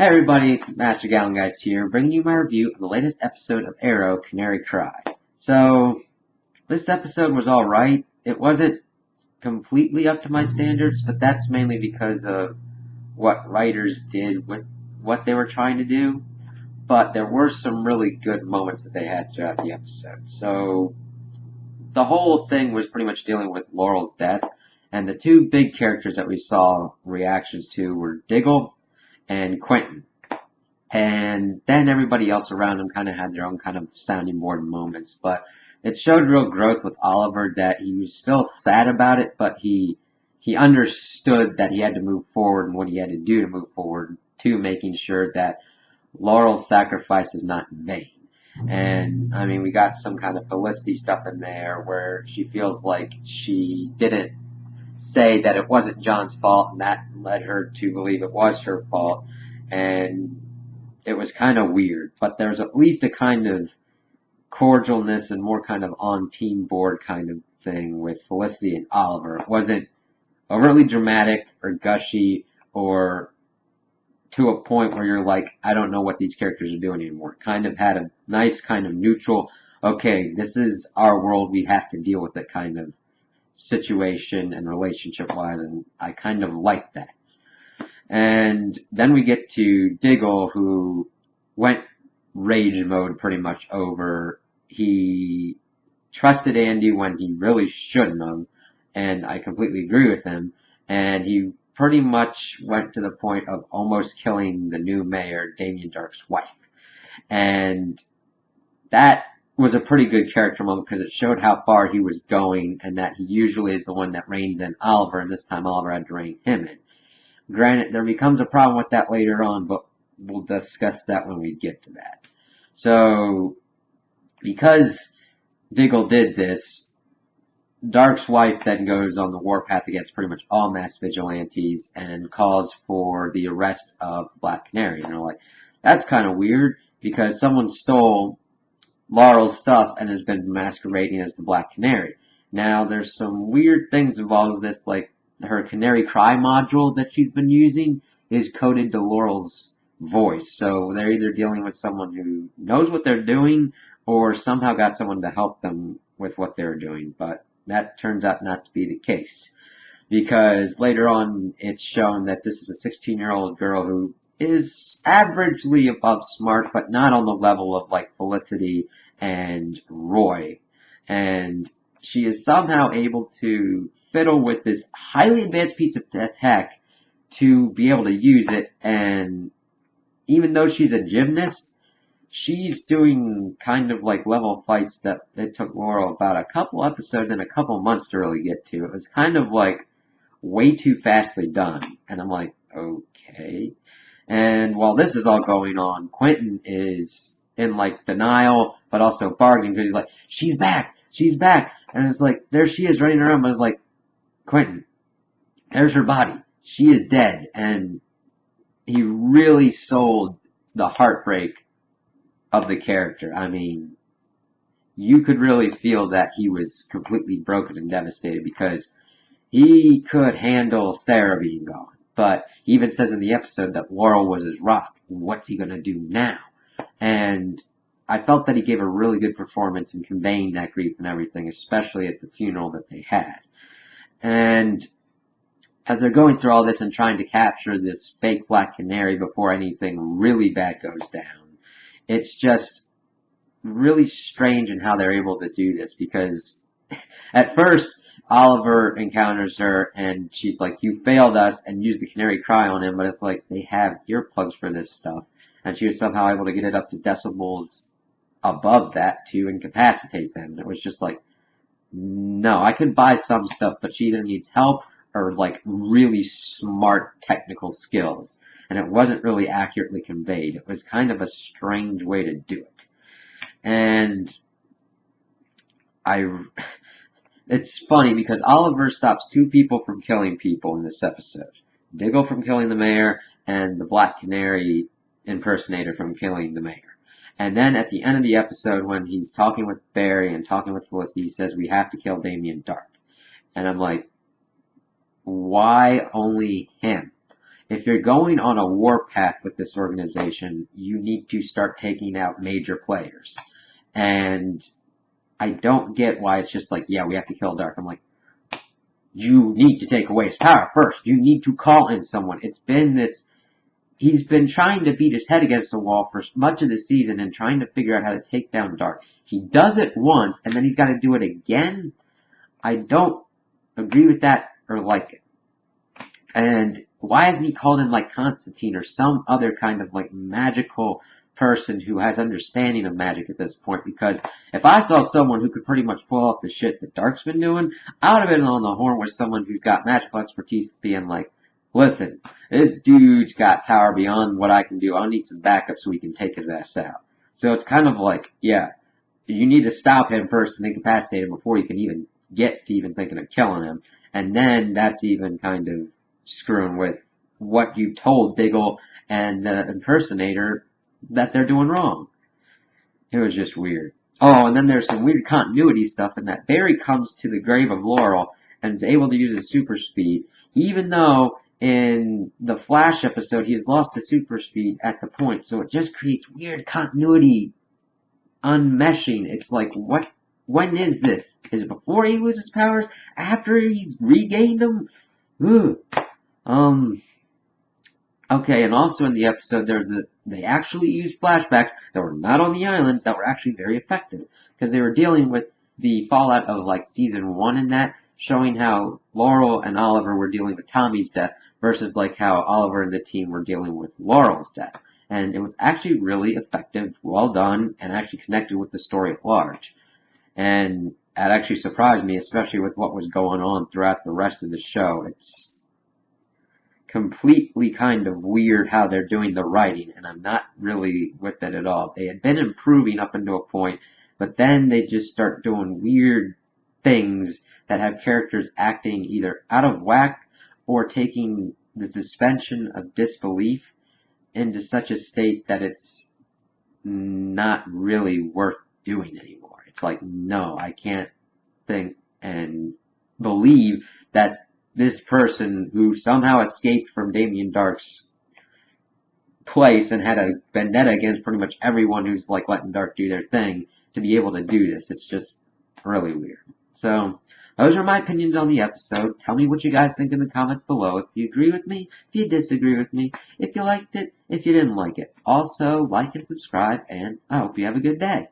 Hey everybody, it's Master Gallengeist here, bringing you my review of the latest episode of Arrow, Canary Cry. So, this episode was alright. It wasn't completely up to my standards, but that's mainly because of what writers did with what they were trying to do. But there were some really good moments that they had throughout the episode. So, the whole thing was pretty much dealing with Laurel's death, and the two big characters that we saw reactions to were Diggle and Quentin. And then everybody else around him kind of had their own kind of sounding board moments. But it showed real growth with Oliver, that he was still sad about it, but he understood that he had to move forward and what he had to do to move forward, to making sure that Laurel's sacrifice is not in vain. And, I mean, we got some kind of Felicity stuff in there where she feels like she didn't say that it wasn't John's fault, and that led her to believe it was her fault. And it was kind of weird, but there's at least a kind of cordialness and more kind of on team board kind of thing with Felicity and Oliver. It wasn't overtly dramatic or gushy or to a point where you're like, I don't know what these characters are doing anymore. It kind of had a nice kind of neutral, okay, this is our world, we have to deal with it kind of situation and relationship wise, and I kind of like that. And then we get to Diggle, who went rage mode pretty much over. He trusted Andy when he really shouldn't have, and I completely agree with him. And he pretty much went to the point of almost killing the new mayor, Damien Dark's wife. And that was a pretty good character moment because it showed how far he was going, and that he usually is the one that reins in Oliver, and this time Oliver had to rein him in. Granted, there becomes a problem with that later on, but we'll discuss that when we get to that. So, because Diggle did this, Dark's wife then goes on the warpath against pretty much all mass vigilantes and calls for the arrest of Black Canary. And they're like, that's kind of weird because someone stole Laurel's stuff and has been masquerading as the Black Canary. Now, there's some weird things involved with this, like her Canary Cry module that she's been using is coded to Laurel's voice. So they're either dealing with someone who knows what they're doing or somehow got someone to help them with what they're doing. But that turns out not to be the case. Because later on it's shown that this is a 16-year-old girl who is averagely above smart, but not on the level of like Felicity and Roy. And she is somehow able to fiddle with this highly advanced piece of tech to be able to use it, and even though she's a gymnast, she's doing kind of like level fights that it took Laurel about a couple episodes and a couple months to really get to. It was kind of like way too fastly done, and I'm like, okay. And while this is all going on, Quentin is in like denial, but also bargaining because he's like, she's back, and it's like, there she is running around, but it's like, Quentin, there's her body. She is dead. And he really sold the heartbreak of the character. I mean, you could really feel that he was completely broken and devastated because he could handle Sarah being gone. But he even says in the episode that Laurel was his rock. What's he gonna do now? And I felt that he gave a really good performance in conveying that grief and everything, especially at the funeral that they had. And as they're going through all this and trying to capture this fake Black Canary before anything really bad goes down, it's just really strange in how they're able to do this, because at first Oliver encounters her and she's like, you failed us, and used the Canary Cry on him, but it's like they have earplugs for this stuff, and she was somehow able to get it up to decibels above that to incapacitate them. And it was just like, no, I could buy some stuff, but she either needs help or like really smart technical skills. And it wasn't really accurately conveyed. It was kind of a strange way to do it. And it's funny because Oliver stops two people from killing people in this episode. Diggle from killing the mayor, and the Black Canary impersonator from killing the mayor. And then at the end of the episode, when he's talking with Barry and talking with Felicity, he says, we have to kill Damien Dark. And I'm like, why only him? if you're going on a war path with this organization, you need to start taking out major players. And I don't get why it's just like, yeah, we have to kill Dark. I'm like, you need to take away his power first. You need to call in someone. It's been this, he's been trying to beat his head against the wall for much of the season and trying to figure out how to take down Dark. He does it once, and then he's got to do it again. I don't agree with that or like it. And why hasn't he called in like Constantine or some other kind of like magical person who has understanding of magic at this point? Because if I saw someone who could pretty much pull off the shit that Dark's been doing, I would have been on the horn with someone who's got magical expertise being like, listen, this dude's got power beyond what I can do. I'll need some backup so we can take his ass out. So it's kind of like, yeah, you need to stop him first and incapacitate him before you can even get to even thinking of killing him. And then that's even kind of screwing with what you told Diggle and the impersonator that they're doing wrong. It was just weird. Oh, and then there's some weird continuity stuff in that Barry comes to the grave of Laurel and is able to use his super speed, even though in the Flash episode he has lost his super speed at the point, so it just creates weird continuity unmeshing. It's like, what? When is this? Is it before he loses powers? After he's regained them? Ugh. Okay, and also in the episode, they actually used flashbacks that were not on the island that were actually very effective. Because they were dealing with the fallout of, like, season 1 in that, showing how Laurel and Oliver were dealing with Tommy's death versus, like, how Oliver and the team were dealing with Laurel's death. And it was actually really effective, well done, and actually connected with the story at large. And that actually surprised me, especially with what was going on throughout the rest of the show. It's completely kind of weird how they're doing the writing, and I'm not really with it at all. They had been improving up until a point, but then they just start doing weird things that have characters acting either out of whack or taking the suspension of disbelief into such a state that it's not really worth doing anymore. It's like, no, I can't think and believe that this person who somehow escaped from Damien Dark's place and had a vendetta against pretty much everyone who's like letting Dark do their thing to be able to do this. It's just really weird. So those are my opinions on the episode. Tell me what you guys think in the comments below. If you agree with me, if you disagree with me, if you liked it, if you didn't like it. Also, like and subscribe, and I hope you have a good day.